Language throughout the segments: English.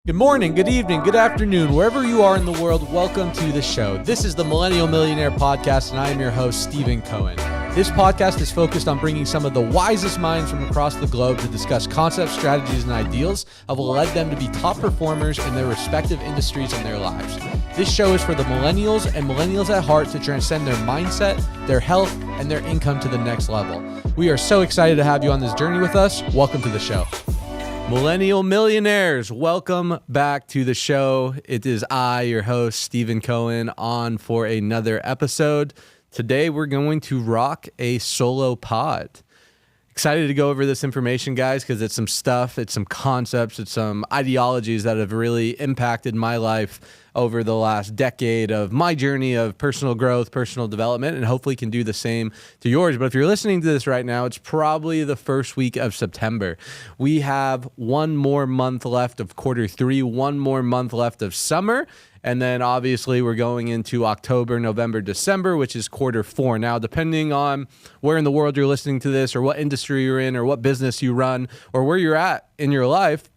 Good morning, good evening, good afternoon, wherever you are in the world, welcome to the show. This is the Millennial Millionaire Podcast, and I am your host, Steven Cohen. This podcast is focused on bringing some of the wisest minds from across the globe to discuss concepts, strategies, and ideals that will lead them to be top performers in their respective industries and their lives. This show is for the millennials and millennials at heart to transcend their mindset, their health, and their income to the next level. We are so excited to have you on this journey with us. Welcome to the show. Millennial Millionaires, welcome back to the show. It is I, your host, Steven Cohen, on for another episode. Today, we're going to rock a solo pod. Excited to go over this information, guys, because it's some stuff, it's some concepts, it's some ideologies that have really impacted my life over the last decade of my journey of personal growth, personal development, and hopefully can do the same to yours. But if you're listening to this right now, it's probably the first week of September. We have one more month left of quarter three, one more month left of summer. And then obviously we're going into October, November, December, which is quarter four. Now, depending on where in the world you're listening to this or what industry you're in or what business you run or where you're at in your life,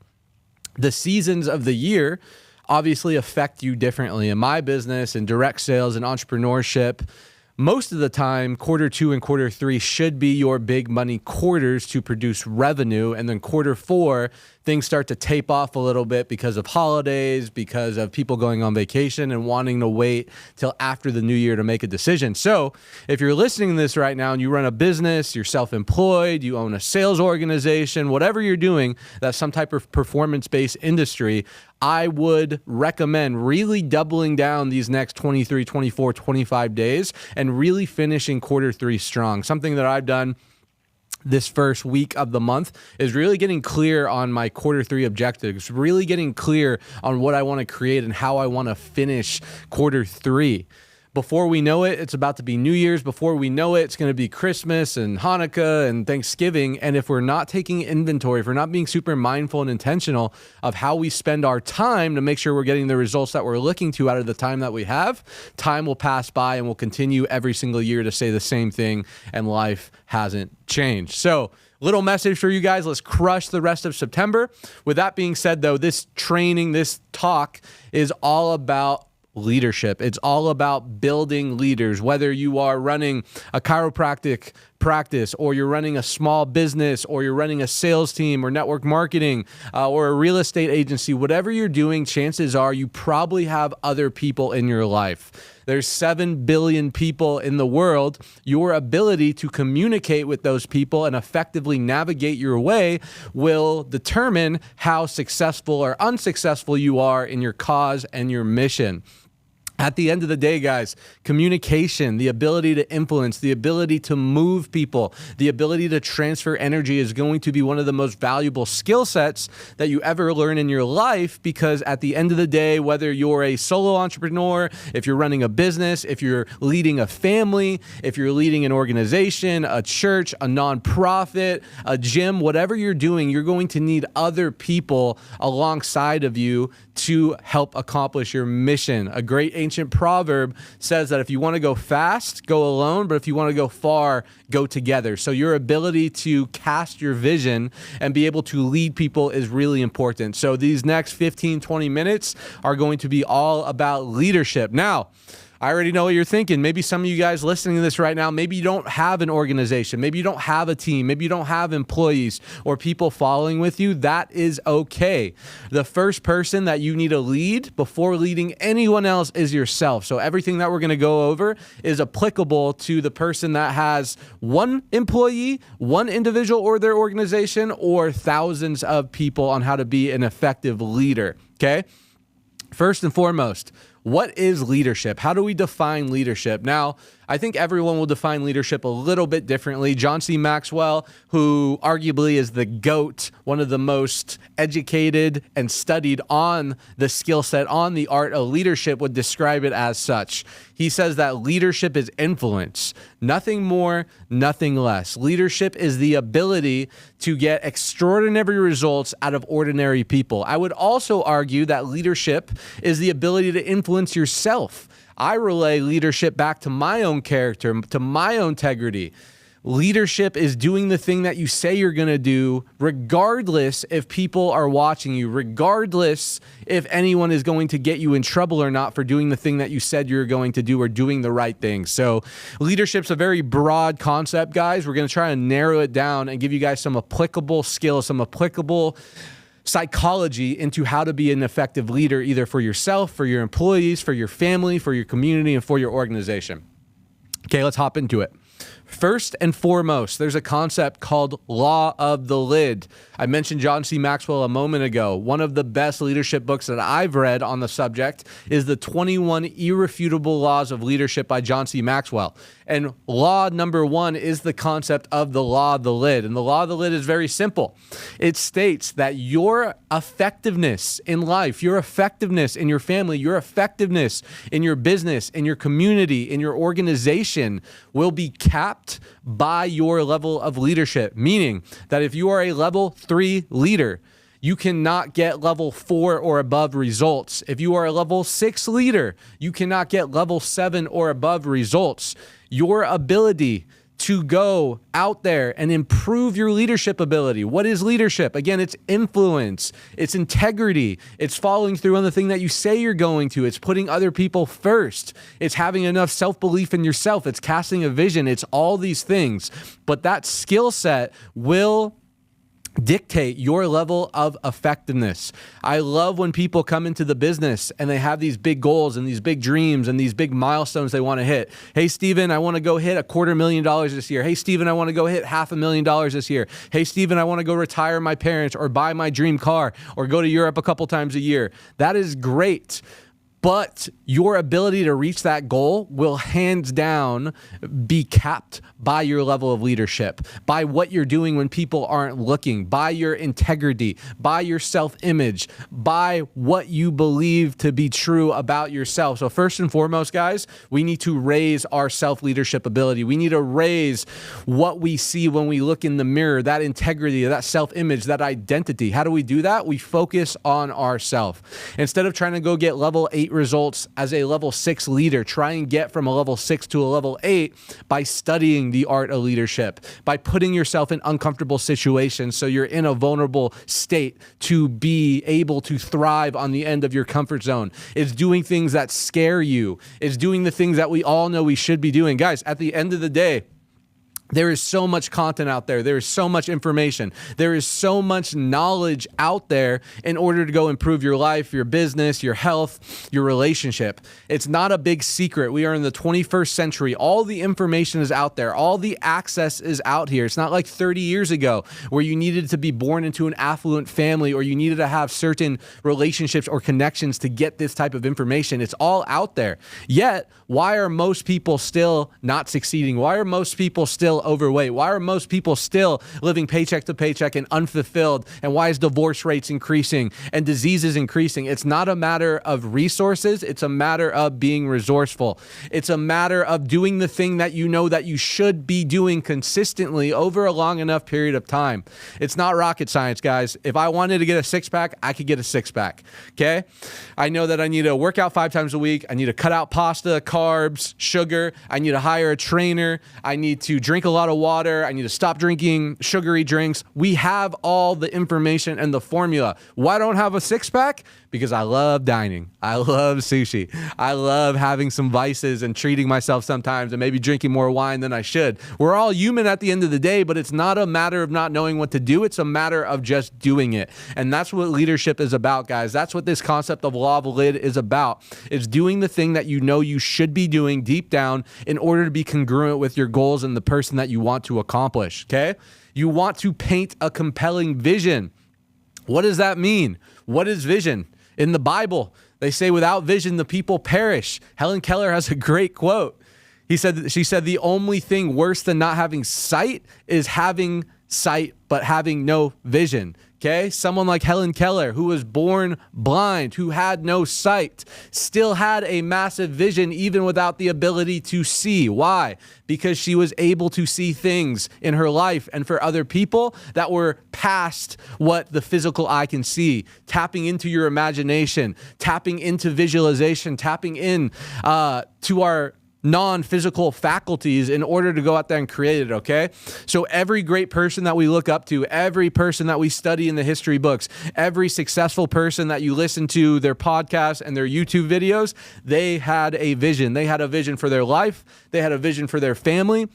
the seasons of the year obviously affect you differently. In my business, in direct sales and entrepreneurship, most of the time, quarter two and quarter three should be your big money quarters to produce revenue. And then quarter four, things start to tape off a little bit because of holidays, because of people going on vacation and wanting to wait till after the new year to make a decision. So if you're listening to this right now and you run a business, you're self-employed, you own a sales organization, whatever you're doing, that's some type of performance-based industry, I would recommend really doubling down these next 23, 24, 25 days and really finishing quarter three strong. Something that I've done this first week of the month is really getting clear on my quarter three objectives, really getting clear on what I want to create and how I want to finish quarter three. Before we know it, it's about to be New Year's. Before we know it, it's going to be Christmas and Hanukkah and Thanksgiving. And if we're not taking inventory, if we're not being super mindful and intentional of how we spend our time to make sure we're getting the results that we're looking to out of the time that we have, time will pass by and we'll continue every single year to say the same thing, and life hasn't changed. So, little message for you guys. Let's crush the rest of September. With that being said, though, this training, this talk is all about leadership. It's all about building leaders, whether you are running a chiropractic practice or you're running a small business or you're running a sales team or network marketing or a real estate agency. Whatever you're doing, chances are you probably have other people in your life. There's 7 billion people in the world. Your ability to communicate with those people and effectively navigate your way will determine how successful or unsuccessful you are in your cause and your mission. At the end of the day, guys, communication, the ability to influence, the ability to move people, the ability to transfer energy is going to be one of the most valuable skill sets that you ever learn in your life, because at the end of the day, whether you're a solo entrepreneur, if you're running a business, if you're leading a family, if you're leading an organization, a church, a nonprofit, a gym, whatever you're doing, you're going to need other people alongside of you to help accomplish your mission. A great ancient proverb says that if you want to go fast, go alone, but if you want to go far, go together. So your ability to cast your vision and be able to lead people is really important. So these next 15, 20 minutes are going to be all about leadership. Now, I already know what you're thinking. Maybe some of you guys listening to this right now, maybe you don't have an organization. Maybe you don't have a team. Maybe you don't have employees or people following with you. That is okay. The first person that you need to lead before leading anyone else is yourself. So everything that we're going to go over is applicable to the person that has one employee, one individual or their organization, or thousands of people on how to be an effective leader. Okay? First and foremost, what is leadership? How do we define leadership? Now, I think everyone will define leadership a little bit differently. John C. Maxwell, who arguably is the GOAT, one of the most educated and studied on the skill set, on the art of leadership, would describe it as such. He says that leadership is influence, nothing more, nothing less. Leadership is the ability to get extraordinary results out of ordinary people. I would also argue that leadership is the ability to influence yourself. I relay leadership back to my own character, to my own integrity. Leadership is doing the thing that you say you're going to do, regardless if people are watching you, regardless if anyone is going to get you in trouble or not for doing the thing that you said you're going to do or doing the right thing. So leadership's a very broad concept, guys. We're going to try and narrow it down and give you guys some applicable skills, some applicable psychology into how to be an effective leader, either for yourself, for your employees, for your family, for your community, and for your organization. Okay, let's hop into it. First and foremost, there's a concept called law of the lid. I mentioned John C. Maxwell a moment ago. One of the best leadership books that I've read on the subject is the 21 Irrefutable Laws of Leadership by John C. Maxwell. And law number one is the concept of the law of the lid. And the law of the lid is very simple. It states that your effectiveness in life, your effectiveness in your family, your effectiveness in your business, in your community, in your organization will be capped by your level of leadership. Meaning that if you are a level 3 leader, you cannot get level 4 or above results. If you are a level 6 leader, you cannot get level 7 or above results. Your ability to go out there and improve your leadership ability. What is leadership? Again, it's influence, it's integrity, it's following through on the thing that you say you're going to, it's putting other people first, it's having enough self-belief in yourself, it's casting a vision, it's all these things. But that skill set will dictate your level of effectiveness. I love when people come into the business and they have these big goals and these big dreams and these big milestones they want to hit. Hey, Steven, I want to go hit $250,000 this year. Hey, Steven, I want to go hit $500,000 this year. Hey, Steven, I want to go retire my parents or buy my dream car or go to Europe a couple times a year. That is great. But your ability to reach that goal will hands down be capped by your level of leadership, by what you're doing when people aren't looking, by your integrity, by your self-image, by what you believe to be true about yourself. So first and foremost, guys, we need to raise our self-leadership ability. We need to raise what we see when we look in the mirror, that integrity, that self-image, that identity. How do we do that? We focus on ourselves. Instead of trying to go get level 8 results as a level 6 leader, try and get from a level 6 to a level 8 by studying the art of leadership, by putting yourself in uncomfortable situations so you're in a vulnerable state to be able to thrive on the end of your comfort zone. It's doing things that scare you. It's doing the things that we all know we should be doing. Guys, at the end of the day, there is so much content out there. There is so much information. There is so much knowledge out there in order to go improve your life, your business, your health, your relationship. It's not a big secret. We are in the 21st century. All the information is out there. All the access is out here. It's not like 30 years ago where you needed to be born into an affluent family or you needed to have certain relationships or connections to get this type of information. It's all out there. Yet, why are most people still not succeeding? Why are most people still overweight? Why are most people still living paycheck to paycheck and unfulfilled? And why is divorce rates increasing and diseases increasing? It's not a matter of resources. It's a matter of being resourceful. It's a matter of doing the thing that you know that you should be doing consistently over a long enough period of time. It's not rocket science, guys. If I wanted to get a six-pack, I could get a six-pack, okay? I know that I need to work out 5 times a week. I need to cut out pasta, carbs, sugar. I need to hire a trainer. I need to drink a lot of water. I need to stop drinking sugary drinks. We have all the information and the formula. Why don't I have a six-pack? Because I love dining. I love sushi. I love having some vices and treating myself sometimes and maybe drinking more wine than I should. We're all human at the end of the day, but it's not a matter of not knowing what to do. It's a matter of just doing it. And that's what leadership is about, guys. That's what this concept of law of the lid is about. It's doing the thing that you know you should be doing deep down in order to be congruent with your goals and the person that you want to accomplish, okay? You want to paint a compelling vision. What does that mean? What is vision? In the Bible, they say without vision, the people perish. Helen Keller has a great quote. She said, the only thing worse than not having sight is having sight, but having no vision. Okay? Someone like Helen Keller, who was born blind, who had no sight, still had a massive vision even without the ability to see. Why? Because she was able to see things in her life and for other people that were past what the physical eye can see. Tapping into your imagination, tapping into visualization, tapping in to our non-physical faculties in order to go out there and create it, okay? So every great person that we look up to, every person that we study in the history books, every successful person that you listen to their podcasts and their YouTube videos, they had a vision. They had a vision for their life. They had a vision for their family.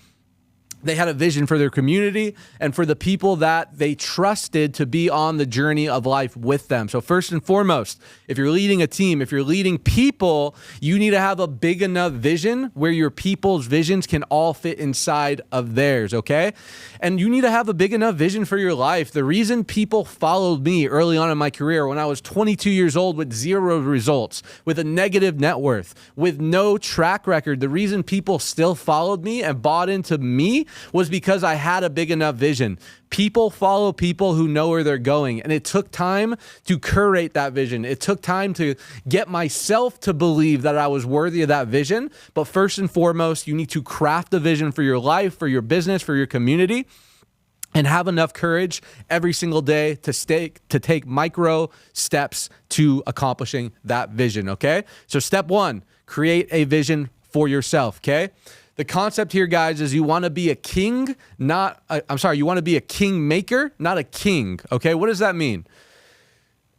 They had a vision for their community and for the people that they trusted to be on the journey of life with them. So first and foremost, if you're leading a team, if you're leading people, you need to have a big enough vision where your people's visions can all fit inside of theirs, okay? And you need to have a big enough vision for your life. The reason people followed me early on in my career when I was 22 years old with 0 results, with a negative net worth, with no track record, the reason people still followed me and bought into me was because I had a big enough vision. People follow people who know where they're going. And it took time to curate that vision. It took time to get myself to believe that I was worthy of that vision. But first and foremost, you need to craft a vision for your life, for your business, for your community, and have enough courage every single day to take micro steps to accomplishing that vision, okay? So step 1, create a vision for yourself, okay? The concept here, guys, is you want to be a king, you want to be a king maker, not a king, okay? What does that mean?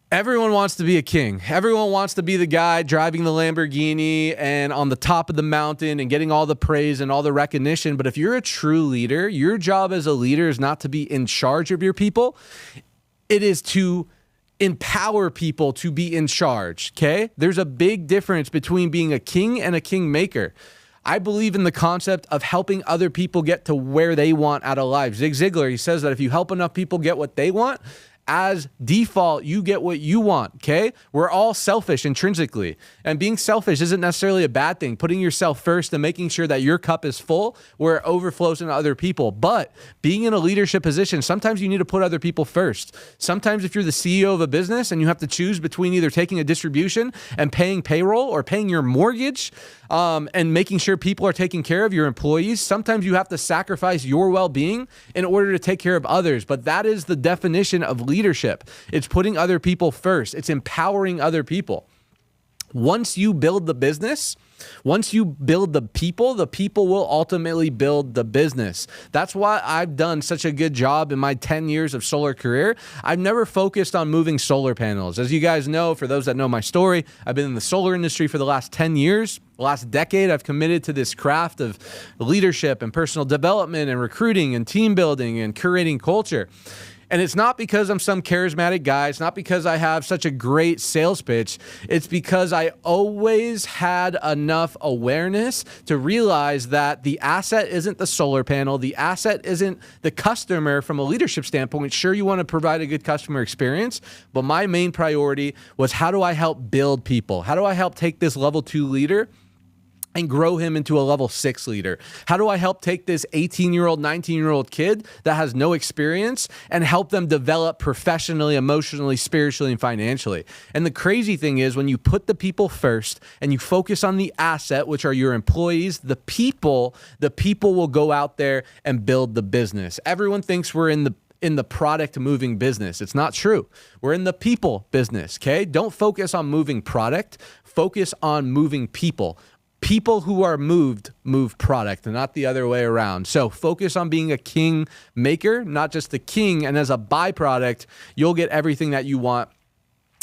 Everyone wants to be a king. Everyone wants to be the guy driving the Lamborghini and on the top of the mountain and getting all the praise and all the recognition. But if you're a true leader, your job as a leader is not to be in charge of your people. It is to empower people to be in charge, okay? There's a big difference between being a king and a king maker. I believe in the concept of helping other people get to where they want out of life. Zig Ziglar, he says that if you help enough people get what they want, as default, you get what you want, okay? We're all selfish intrinsically. And being selfish isn't necessarily a bad thing. Putting yourself first and making sure that your cup is full where it overflows into other people. But being in a leadership position, sometimes you need to put other people first. Sometimes if you're the CEO of a business and you have to choose between either taking a distribution and paying payroll or paying your mortgage, and making sure people are taken care of, your employees, sometimes you have to sacrifice your well-being in order to take care of others. But that is the definition of leadership. It's putting other people first. It's empowering other people. Once you build the business, once you build the people will ultimately build the business. That's why I've done such a good job in my 10 years of solar career. I've never focused on moving solar panels. As you guys know, for those that know my story, I've been in the solar industry for the last 10 years. The last decade, I've committed to this craft of leadership and personal development and recruiting and team building and curating culture. And it's not because I'm some charismatic guy. It's not because I have such a great sales pitch. It's because I always had enough awareness to realize that the asset isn't the solar panel. The asset isn't the customer from a leadership standpoint. Sure, you want to provide a good customer experience, but my main priority was how do I help build people? How do I help take this level 2 leader and grow him into a level 6 leader? How do I help take this 18-year-old, 19-year-old kid that has no experience and help them develop professionally, emotionally, spiritually, and financially? And the crazy thing is when you put the people first and you focus on the asset, which are your employees, the people will go out there and build the business. Everyone thinks we're in the product moving business. It's not true. We're in the people business, okay? Don't focus on moving product. Focus on moving people. People who are moved move product and not the other way around. So focus on being a king maker, not just the king. And as a byproduct, you'll get everything that you want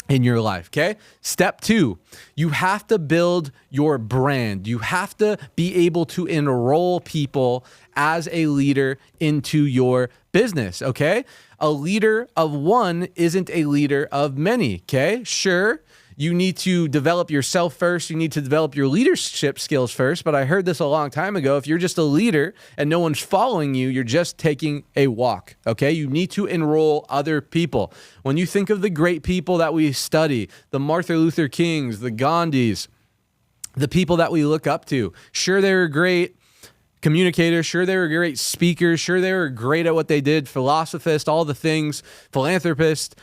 in your life, okay? Step 2, you have to build your brand. You have to be able to enroll people as a leader into your business, okay? A leader of one isn't a leader of many, okay? Sure, you need to develop yourself first. You need to develop your leadership skills first. But I heard this a long time ago. If you're just a leader and no one's following you, you're just taking a walk, okay? You need to enroll other people. When you think of the great people that we study, the Martin Luther Kings, the Gandhis, the people that we look up to, sure, they were great communicators, sure, they were great speakers, sure, they were great at what they did, philosophist, all the things, philanthropist.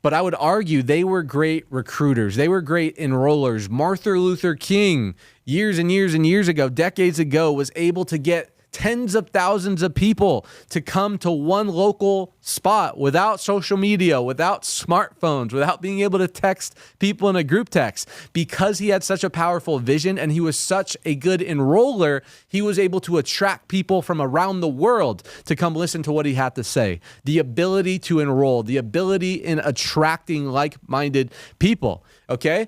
But I would argue they were great recruiters. They were great enrollers. Martin Luther King, years and years and years ago, decades ago, was able to get tens of thousands of people to come to one local spot without social media, without smartphones, without being able to text people in a group text. Because he had such a powerful vision and he was such a good enroller, he was able to attract people from around the world to come listen to what he had to say. The ability to enroll, the ability in attracting like-minded people, okay?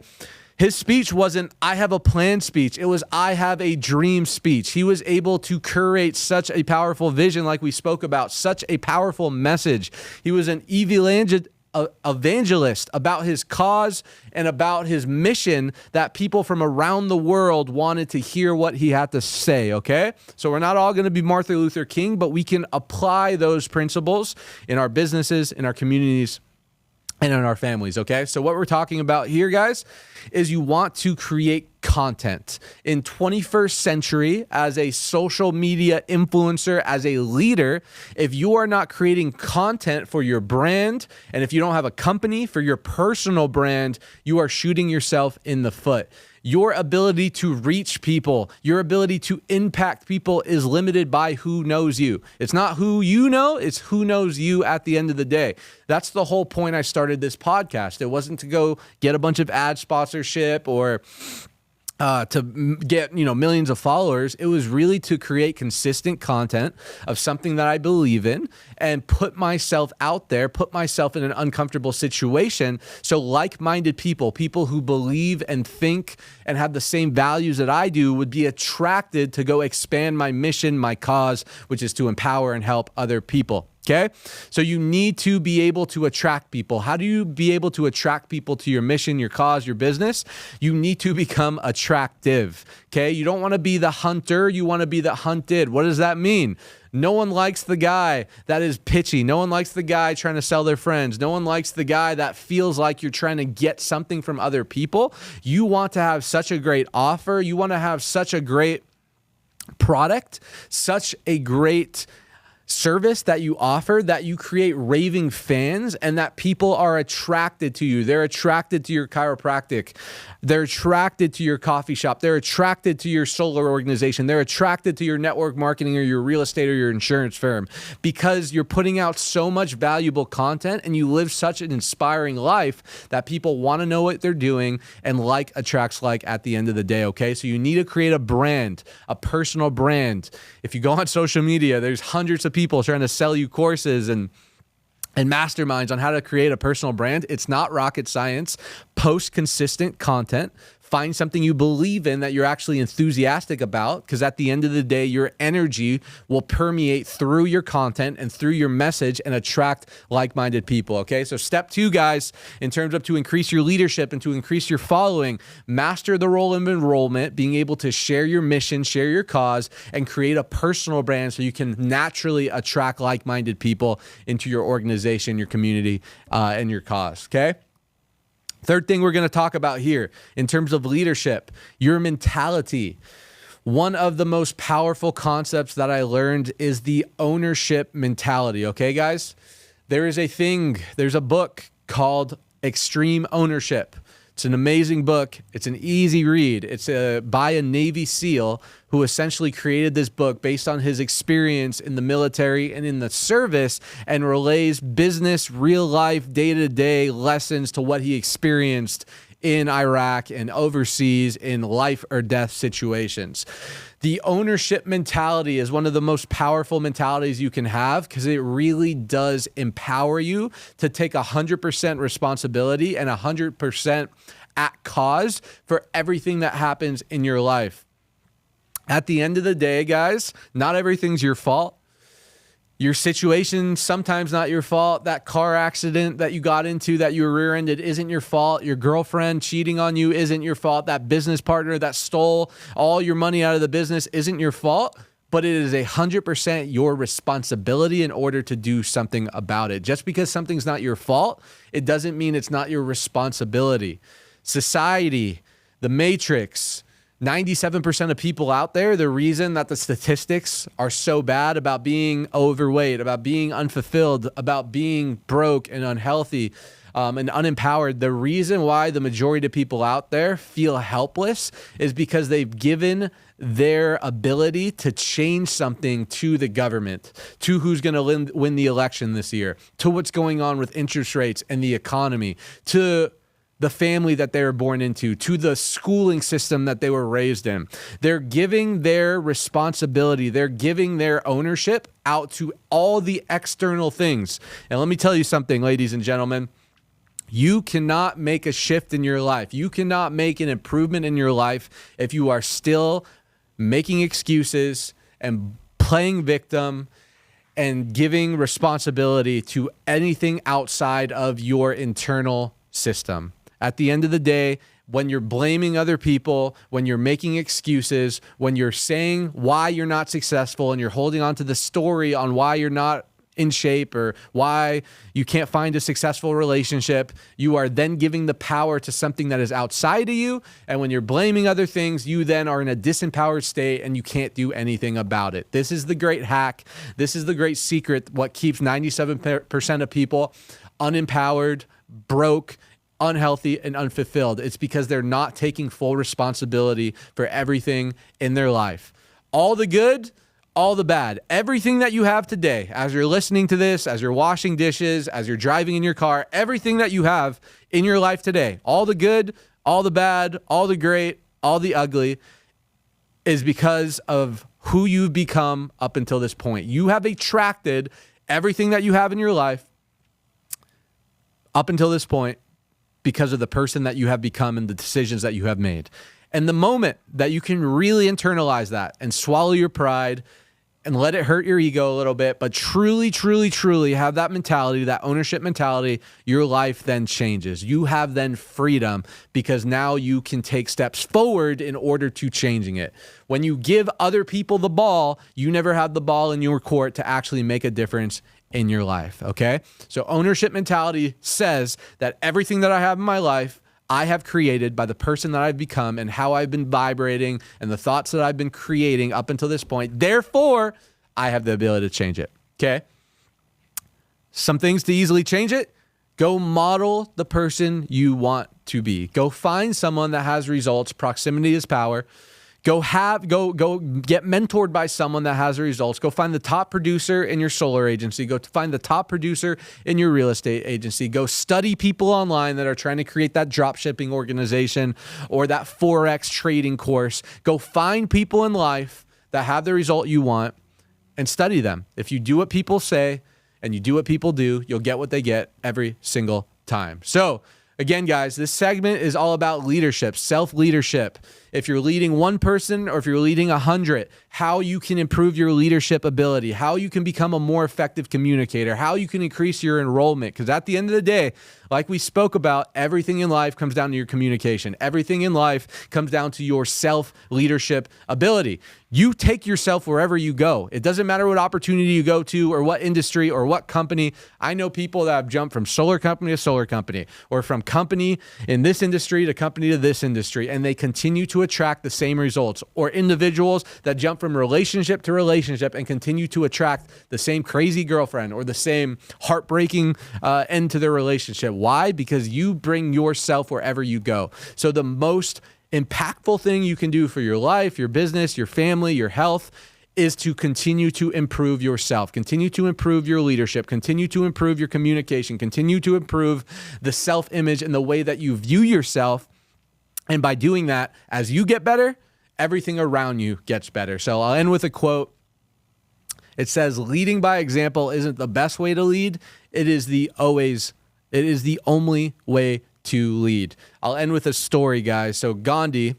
His speech wasn't, I have a plan speech. It was, I have a dream speech. He was able to curate such a powerful vision like we spoke about, such a powerful message. He was an evangelist about his cause and about his mission that people from around the world wanted to hear what he had to say, okay? So we're not all going to be Martin Luther King, but we can apply those principles in our businesses, in our communities, and in our families, okay? So what we're talking about here, guys, is you want to create content. In 21st century, as a social media influencer, as a leader, if you are not creating content for your brand, and if you don't have a company for your personal brand, you are shooting yourself in the foot. Your ability to reach people, your ability to impact people is limited by who knows you. It's not who you know, it's who knows you at the end of the day. That's the whole point I started this podcast. It wasn't to go get a bunch of ad sponsorship or to get, millions of followers. It was really to create consistent content of something that I believe in and put myself out there, put myself in an uncomfortable situation. So like-minded people who believe and think and have the same values that I do would be attracted to go expand my mission, my cause, which is to empower and help other people. Okay, so you need to be able to attract people. How do you be able to attract people to your mission, your cause, your business? You need to become attractive. Okay, you don't want to be the hunter, you want to be the hunted. What does that mean? No one likes the guy that is pitchy. No one likes the guy trying to sell their friends. No one likes the guy that feels like you're trying to get something from other people. You want to have such a great offer. You want to have such a great product, such a great service that you offer, that you create raving fans and that people are attracted to you. They're attracted to your chiropractic. They're attracted to your coffee shop. They're attracted to your solar organization. They're attracted to your network marketing or your real estate or your insurance firm because you're putting out so much valuable content and you live such an inspiring life that people want to know what they're doing, and like attracts like at the end of the day, okay? So you need to create a brand, a personal brand. If you go on social media, there's hundreds of people trying to sell you courses and masterminds on how to create a personal brand. It's not rocket science. Post consistent content. Find something you believe in that you're actually enthusiastic about, because at the end of the day, your energy will permeate through your content and through your message and attract like-minded people, okay? So step 2, guys, in terms of to increase your leadership and to increase your following, master the role of enrollment, being able to share your mission, share your cause, and create a personal brand so you can naturally attract like-minded people into your organization, your community, and your cause, okay? Third thing we're going to talk about here in terms of leadership, your mentality. One of the most powerful concepts that I learned is the ownership mentality. Okay, guys? There's a book called Extreme Ownership. It's an amazing book. It's an easy read. It's by a Navy SEAL who essentially created this book based on his experience in the military and in the service, and relays business, real life, day-to-day lessons to what he experienced in Iraq and overseas in life or death situations. The ownership mentality is one of the most powerful mentalities you can have, because it really does empower you to take 100% responsibility and 100% at cause for everything that happens in your life. At the end of the day, guys, not everything's your fault. Your situation, sometimes not your fault. That car accident that you got into, that you were rear-ended, isn't your fault. Your girlfriend cheating on you isn't your fault. That business partner that stole all your money out of the business isn't your fault. But it is 100% your responsibility in order to do something about it. Just because something's not your fault, it doesn't mean it's not your responsibility. Society, the matrix, 97% of people out there, the reason that the statistics are so bad about being overweight, about being unfulfilled, about being broke and unhealthy, and unempowered, the reason why the majority of people out there feel helpless is because they've given their ability to change something to the government, to who's going to win the election this year, to what's going on with interest rates and the economy, to the family that they were born into, to the schooling system that they were raised in. They're giving their responsibility, they're giving their ownership out to all the external things. And let me tell you something, ladies and gentlemen. You cannot make a shift in your life. You cannot make an improvement in your life if you are still making excuses and playing victim and giving responsibility to anything outside of your internal system. At the end of the day, when you're blaming other people, when you're making excuses, when you're saying why you're not successful and you're holding on to the story on why you're not in shape or why you can't find a successful relationship, you are then giving the power to something that is outside of you. And when you're blaming other things, you then are in a disempowered state and you can't do anything about it. This is the great hack. This is the great secret. What keeps 97% of people unempowered, broke, unhealthy, and unfulfilled. It's because they're not taking full responsibility for everything in their life. All the good, all the bad, everything that you have today, as you're listening to this, as you're washing dishes, as you're driving in your car, everything that you have in your life today, all the good, all the bad, all the great, all the ugly, is because of who you've become up until this point. You have attracted everything that you have in your life up until this point because of the person that you have become and the decisions that you have made. And the moment that you can really internalize that and swallow your pride and let it hurt your ego a little bit, but truly, truly, truly have that mentality, that ownership mentality, your life then changes. You have then freedom because now you can take steps forward in order to changing it. When you give other people the ball, you never have the ball in your court to actually make a difference in your life, okay? So ownership mentality says that everything that I have in my life, I have created by the person that I've become and how I've been vibrating and the thoughts that I've been creating up until this point. Therefore, I have the ability to change it, okay? Some things to easily change it. Go model the person you want to be. Go find someone that has results. Proximity is power. Go get mentored by someone that has the results. Go find the top producer in your solar agency. Go find the top producer in your real estate agency. Go study people online that are trying to create that drop shipping organization or that Forex trading course. Go find people in life that have the result you want and study them. If you do what people say and you do what people do, you'll get what they get every single time. So again, guys, this segment is all about leadership, self-leadership. If you're leading one person or if you're leading 100, how you can improve your leadership ability, how you can become a more effective communicator, how you can increase your enrollment. Because at the end of the day, like we spoke about, everything in life comes down to your communication. Everything in life comes down to your self-leadership ability. You take yourself wherever you go. It doesn't matter what opportunity you go to or what industry or what company. I know people that have jumped from solar company to solar company or from company in this industry to this industry, and they continue to attract the same results, or individuals that jump from relationship to relationship and continue to attract the same crazy girlfriend or the same heartbreaking end to their relationship. Why? Because you bring yourself wherever you go. So the most impactful thing you can do for your life, your business, your family, your health is to continue to improve yourself, continue to improve your leadership, continue to improve your communication, continue to improve the self-image and the way that you view yourself. And by doing that, as you get better, everything around you gets better. So I'll end with a quote. It says, leading by example isn't the best way to lead. It is the only way to lead. I'll end with a story, guys. So Gandhi,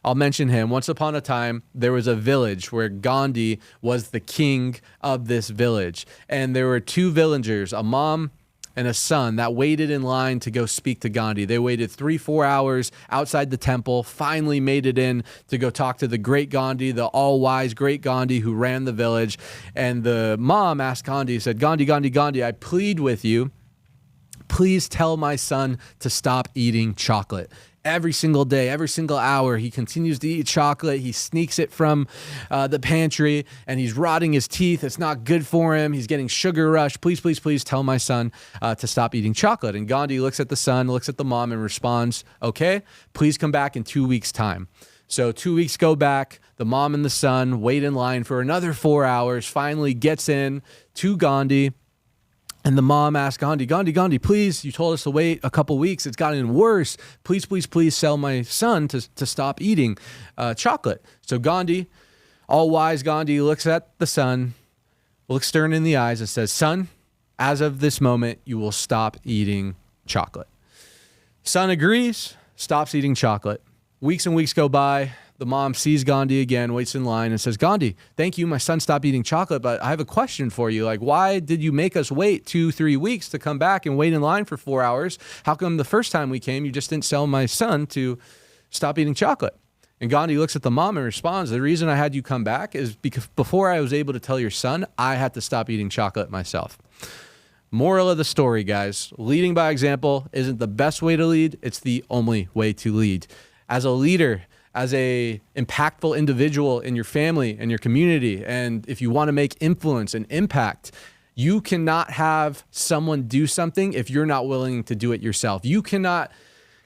I'll mention him. Once upon a time, there was a village where Gandhi was the king of this village. And there were two villagers, a mom and a son, that waited in line to go speak to Gandhi. They waited 3-4 hours outside the temple, finally made it in to go talk to the great Gandhi, the all-wise great Gandhi who ran the village. And the mom asked Gandhi, said, Gandhi, I plead with you, please tell my son to stop eating chocolate. Every single day, every single hour, he continues to eat chocolate. He sneaks it from the pantry, and he's rotting his teeth. It's not good for him. He's getting sugar rush. Please, please, please tell my son to stop eating chocolate. And Gandhi looks at the son, looks at the mom, and responds, okay, please come back in 2 weeks' time. So 2 weeks go back. The mom and the son wait in line for another 4 hours, finally gets in to Gandhi. And the mom asks Gandhi, please, you told us to wait a couple weeks. It's gotten worse. Please, please, please tell my son to stop eating chocolate. So Gandhi, all wise Gandhi, looks at the son, looks stern in the eyes and says, son, as of this moment, you will stop eating chocolate. Son agrees, stops eating chocolate. Weeks and weeks go by. The mom sees Gandhi again, waits in line and says, Gandhi, thank you. My son stopped eating chocolate, but I have a question for you. Like, why did you make us wait 2-3 weeks to come back and wait in line for 4 hours? How come the first time we came, you just didn't tell my son to stop eating chocolate? And Gandhi looks at the mom and responds, the reason I had you come back is because before I was able to tell your son, I had to stop eating chocolate myself. Moral of the story, guys, leading by example isn't the best way to lead. It's the only way to lead. As a leader, as a impactful individual in your family and your community, and if you want to make influence and impact, you cannot have someone do something if you're not willing to do it yourself. You cannot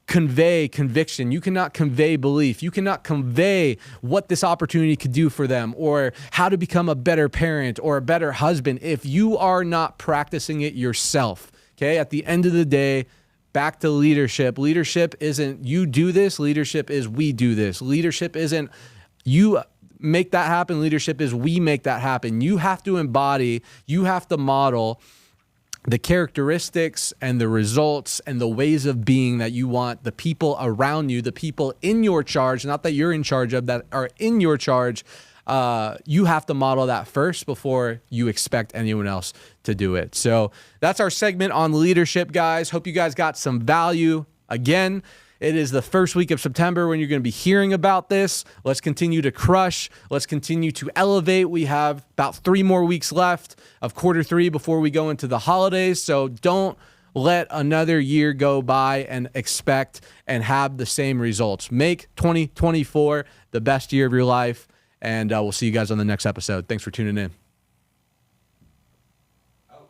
convey conviction. You cannot convey belief. You cannot convey what this opportunity could do for them or how to become a better parent or a better husband if you are not practicing it yourself. Okay? At the end of the day, back to leadership. Leadership isn't you do this. Leadership is we do this. Leadership isn't you make that happen. Leadership is we make that happen. You have to embody, you have to model the characteristics and the results and the ways of being that you want the people around you, the people in your charge, not that you're in charge of, that are in your charge. You have to model that first before you expect anyone else to do it. So that's our segment on leadership, guys. Hope you guys got some value. Again, it is the first week of September when you're going to be hearing about this. Let's continue to crush. Let's continue to elevate. We have about 3 more weeks left of quarter 3 before we go into the holidays. So don't let another year go by and expect and have the same results. Make 2024 the best year of your life. And we'll see you guys on the next episode. Thanks for tuning in.